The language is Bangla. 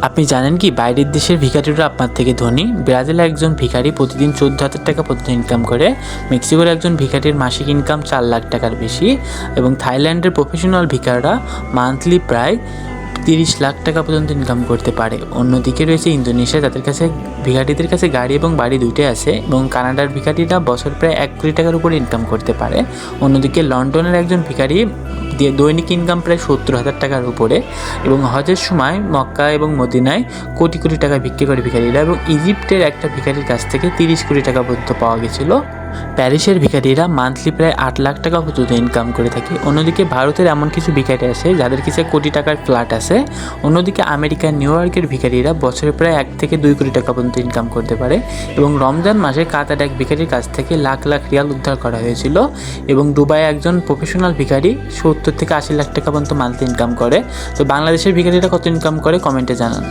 আপনি জানেন কি বাইরের দেশের ভিখারিরা আপনার থেকে ধনী? ব্রাজিলের একজন ভিখারি প্রতিদিন 14,000 টাকা পর্যন্ত ইনকাম করে। মেক্সিকোর একজন ভিখারির মাসিক ইনকাম 4 লাখ টাকার বেশি এবং থাইল্যান্ডের প্রফেশনাল ভিখাররা মান্থলি প্রায় 30 লাখ টাকা পর্যন্ত ইনকাম করতে পারে। অন্যদিকে রয়েছে ইন্দোনেশিয়া, যাদের কাছে ভিখারিদের কাছে গাড়ি এবং বাড়ি দুইটাই আছে, এবং কানাডার ভিখারিরা বছর প্রায় 1 কোটি টাকার উপরে ইনকাম করতে পারে। অন্যদিকে লন্ডনের একজন ভিখারি দৈনিক ইনকাম প্রায় 70,000 টাকার উপরে, এবং হজের সময় মক্কা এবং মদিনায় কোটি কোটি টাকা বিক্রি করে ভিখারিরা, এবং ইজিপ্টের একটা ভিখারির কাছ থেকে 30 কোটি টাকা পর্যন্ত পাওয়া গেছিল। প্যারিসের ভিখারিরা মান্থলি প্রায় 8 লাখ টাকা পর্যন্ত ইনকাম করে থাকে। অন্যদিকে ভারতের এমন কিছু ভিখারি আছে যাদের কাছে কোটি টাকার ফ্ল্যাট আছে। অন্যদিকে আমেরিকার নিউ ইয়র্কের ভিখারিরা বছরে প্রায় 1 থেকে 2 কোটি টাকা পর্যন্ত ইনকাম করতে পারে। এবং রমজান মাসে কাতার এক ভিখারির কাছ থেকে লাখ লাখ রিয়াল উদ্ধার করা হয়েছিল। এবং দুবাইয়ে একজন প্রফেশনাল ভিখারি 70 থেকে 80 লাখ টাকা পর্যন্ত মান্থলি ইনকাম করে। তো বাংলাদেশের ভিখারিরা কত ইনকাম করে কমেন্টে জানান।